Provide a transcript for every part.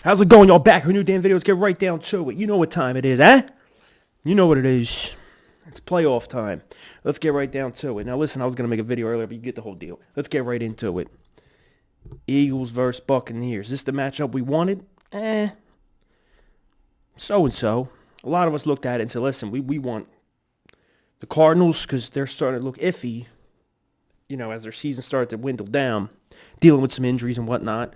How's it going, y'all? Back with a new damn video. Let's get right down to it. You know what time it is, eh? You know what it is. It's playoff time. Let's get right down to it. Now, listen, I was going to make a video earlier, but you get the whole deal. Let's get right into it. Eagles versus Buccaneers. Is this the matchup we wanted? So-and-so. A lot of us looked at it and said, listen, we want the Cardinals because they're starting to look iffy, you know, as their season started to dwindle down, dealing with some injuries and whatnot.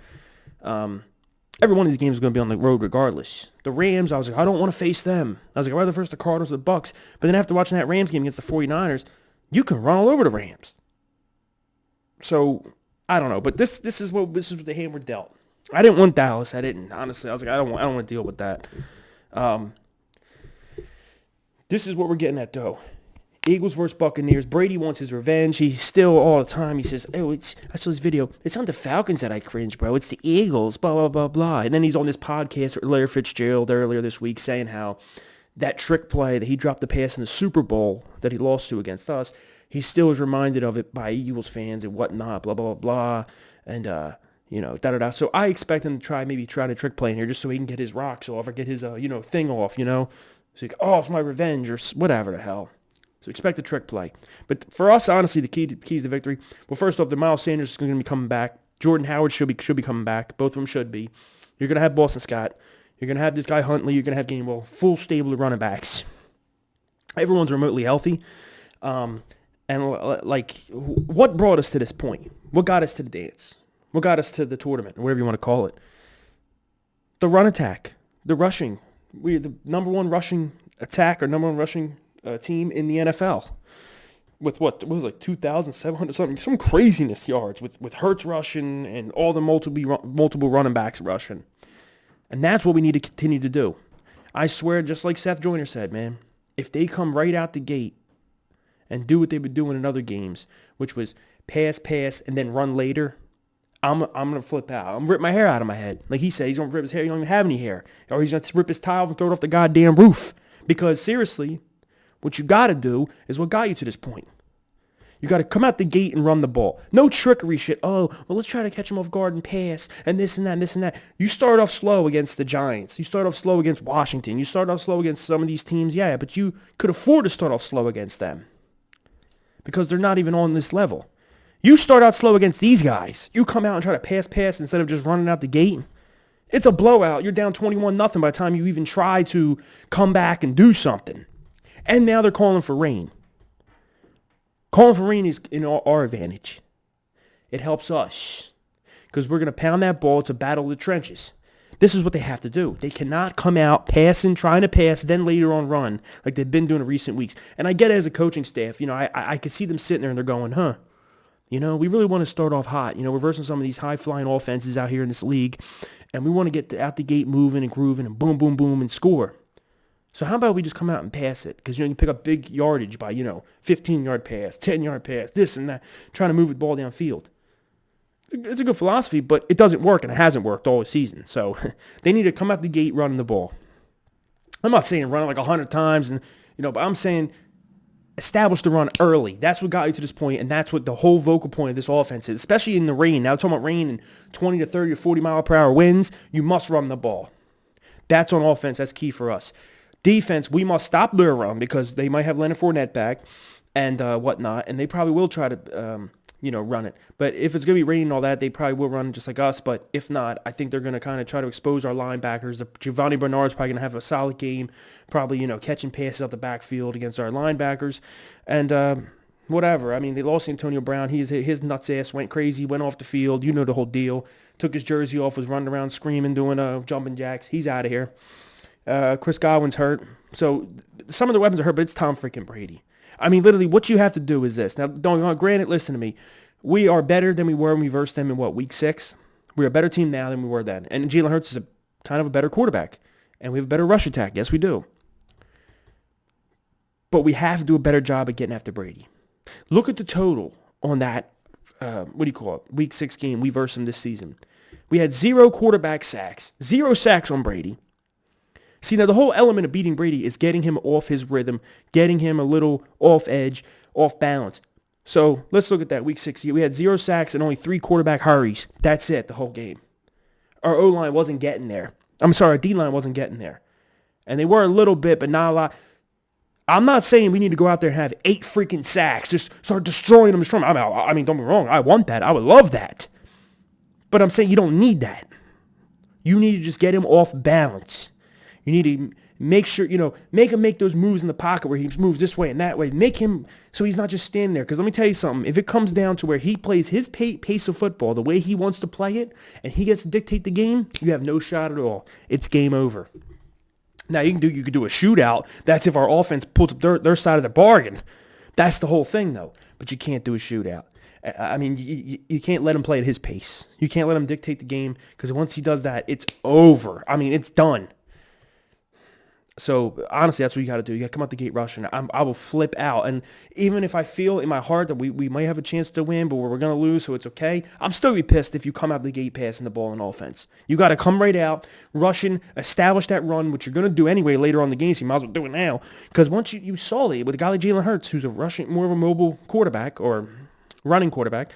Every one of these games is going to be on the road regardless. The Rams, I was like, I don't want to face them. I was like, I'd rather face the Cardinals or the Bucs. But then after watching that Rams game against the 49ers, you can run all over the Rams. So, I don't know. But this is what the hand we're dealt. I didn't want Dallas. I didn't. Honestly, I was like, I don't want to deal with that. This is what we're getting at, though. Eagles versus Buccaneers. Brady wants his revenge. He's still all the time. He says, I saw this video. It's not the Falcons that I cringe, bro. It's the Eagles, blah, blah, blah, blah. And then he's on this podcast with Larry Fitzgerald earlier this week saying how that trick play that he dropped the pass in the Super Bowl that he lost to against us, he still is reminded of it by Eagles fans and whatnot, blah, blah, blah, blah. And, da-da-da. So I expect him to maybe try to trick play in here just so he can get his rocks off or get his, thing off, So like, it's my revenge or whatever the hell. So expect a trick play. But for us, honestly, the keys to victory. Well, first off, the Miles Sanders is going to be coming back. Jordan Howard should be coming back. Both of them should be. You're going to have Boston Scott. You're going to have this guy Huntley. You're going to have Gainwell. Full stable of running backs. Everyone's remotely healthy. And what brought us to this point? What got us to the dance? What got us to the tournament, whatever you want to call it? The run attack. The rushing. We're the number one rushing attack or number one rushing team in the NFL with what was like 2,700 something, some craziness yards with Hurts rushing and all the multiple running backs rushing. And that's what we need to continue to do. I swear, just like Seth Joyner said, man, if they come right out the gate and do what they've been doing in other games, which was pass, and then run later, I'm going to flip out. I'm going to rip my hair out of my head. Like he said, he's going to rip his hair. He don't even have any hair. Or he's going to rip his tile and throw it off the goddamn roof. Because seriously, what you got to do is what got you to this point. You got to come out the gate and run the ball. No trickery shit. Oh, well, let's try to catch him off guard and pass and this and that and this and that. You start off slow against the Giants. You start off slow against Washington. You start off slow against some of these teams. Yeah, but you could afford to start off slow against them because they're not even on this level. You start out slow against these guys. You come out and try to pass instead of just running out the gate. It's a blowout. You're down 21-0 by the time you even try to come back and do something. And now they're calling for rain. Calling for rain is in our advantage. It helps us because we're going to pound that ball to battle the trenches. This is what they have to do. They cannot come out passing, trying to pass, then later on run like they've been doing in recent weeks. And I get it as a coaching staff. I can see them sitting there and they're going, we really want to start off hot. We're versing some of these high-flying offenses out here in this league, and we want to get out the gate moving and grooving and boom, boom, boom, and score. So how about we just come out and pass it? Because, you can pick up big yardage by, 15-yard pass, 10-yard pass, this and that, trying to move the ball downfield. It's a good philosophy, but it doesn't work, and it hasn't worked all season. So they need to come out the gate running the ball. I'm not saying run it like 100 times, but I'm saying establish the run early. That's what got you to this point, and that's what the whole vocal point of this offense is, especially in the rain. Now, talking about rain and 20 to 30 or 40 mile per hour winds, you must run the ball. That's on offense. That's key for us. Defense, we must stop their run because they might have Leonard Fournette back and whatnot, and they probably will try to, run it. But if it's going to be raining and all that, they probably will run just like us. But if not, I think they're going to kind of try to expose our linebackers. Giovanni Bernard's probably going to have a solid game, probably, catching passes out the backfield against our linebackers. And whatever. I mean, they lost Antonio Brown. His nuts ass went crazy, went off the field. You know the whole deal. Took his jersey off, was running around screaming, doing jumping jacks. He's out of here. Chris Godwin's hurt. So some of the weapons are hurt, but it's Tom freaking Brady. I mean, literally, what you have to do is this. Now, granted, listen to me. We are better than we were when we versed them in, week 6? We're a better team now than we were then. And Jalen Hurts is kind of a better quarterback. And we have a better rush attack. Yes, we do. But we have to do a better job at getting after Brady. Look at the total on that, week 6 game we versed him this season. We had 0 quarterback sacks. 0 sacks on Brady. See, now the whole element of beating Brady is getting him off his rhythm, getting him a little off edge, off balance. So let's look at that week 6. We had 0 sacks and only 3 quarterback hurries. That's it, the whole game. our O-line wasn't getting there. I'm sorry, our D-line wasn't getting there. And they were a little bit, but not a lot. I'm not saying we need to go out there and have 8 freaking sacks. Just start destroying them. I mean, don't be wrong. I want that. I would love that. But I'm saying you don't need that. You need to just get him off balance. You need to make sure, make him make those moves in the pocket where he moves this way and that way. Make him so he's not just standing there. Because let me tell you something. If it comes down to where he plays his pace of football the way he wants to play it, and he gets to dictate the game, you have no shot at all. It's game over. Now, you could do a shootout. That's if our offense pulls up their side of the bargain. That's the whole thing, though. But you can't do a shootout. I mean, you can't let him play at his pace. You can't let him dictate the game because once he does that, it's over. I mean, it's done. So, honestly, that's what you got to do. You got to come out the gate rushing. I will flip out. And even if I feel in my heart that we might have a chance to win, but we're going to lose, so it's okay, I'm still going to be pissed if you come out the gate passing the ball on offense. You got to come right out, rushing, establish that run, which you're going to do anyway later on in the game, so you might as well do it now. Because once you saw it with a guy like Jalen Hurts, who's more of a mobile quarterback or running quarterback,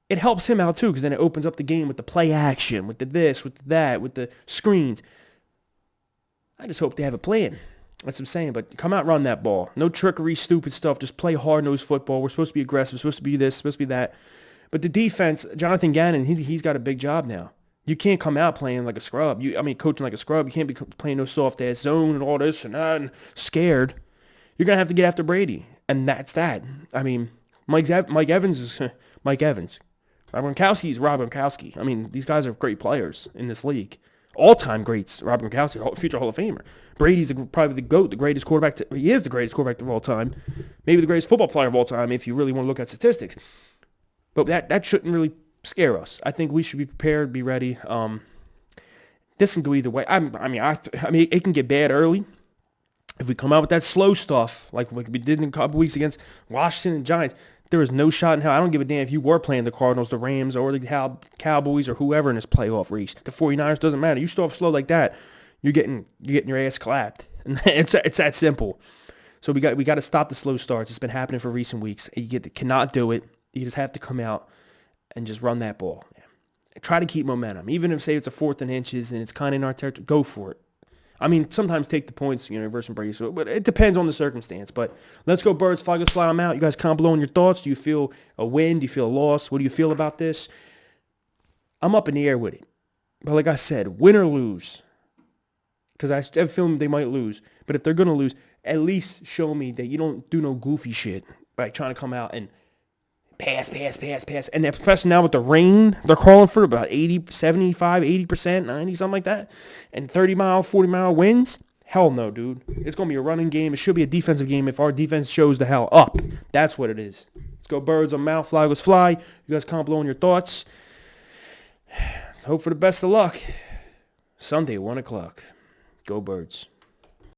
it helps him out too, because then it opens up the game with the play action, with the this, with the that, with the screens. I just hope they have a plan. That's what I'm saying. But come out, run that ball. No trickery, stupid stuff. Just play hard-nosed football. We're supposed to be aggressive. We're supposed to be this, supposed to be that. But the defense, Jonathan Gannon, he's got a big job now. You can't come out playing like a scrub. Coaching like a scrub. You can't be playing no soft-ass zone and all this and that and scared. You're going to have to get after Brady. And that's that. I mean, Mike Evans is Mike Evans. Rob Gronkowski is Rob Gronkowski. I mean, these guys are great players in this league. All-time greats, Rob Gronkowski, future Hall of Famer. Brady's probably the GOAT, the greatest quarterback. He is the greatest quarterback of all time. Maybe the greatest football player of all time if you really want to look at statistics. But that shouldn't really scare us. I think we should be prepared, be ready. This can go either way. I mean, it can get bad early. If we come out with that slow stuff, like we did in a couple weeks against Washington and Giants, there is no shot in hell. I don't give a damn if you were playing the Cardinals, the Rams, or the Cowboys, or whoever in this playoff race. The 49ers, doesn't matter. You start off slow like that, you're getting your ass clapped. And it's that simple. So we got to stop the slow starts. It's been happening for recent weeks. You cannot do it. You just have to come out and just run that ball. Try to keep momentum. Even if, say, it's a 4th and inches and it's kind of in our territory, go for it. I mean, sometimes take the points, versus Brady. So, but it depends on the circumstance. But let's go, Birds. Fly, goes fly. I'm out. You guys comment below on your thoughts. Do you feel a win? Do you feel a loss? What do you feel about this? I'm up in the air with it. But like I said, win or lose, because I have a feeling they might lose. But if they're going to lose, at least show me that you don't do no goofy shit, like trying to come out and pass. And especially now with the rain, they're calling for about 80, 75, 80%, 90, something like that. And 30-mile, 40-mile winds. Hell no, dude. It's going to be a running game. It should be a defensive game if our defense shows the hell up. That's what it is. Let's go, Birds. I'm out. Fly, goes fly. You guys comment below on your thoughts. Let's hope for the best of luck. Sunday, 1 o'clock. Go, Birds.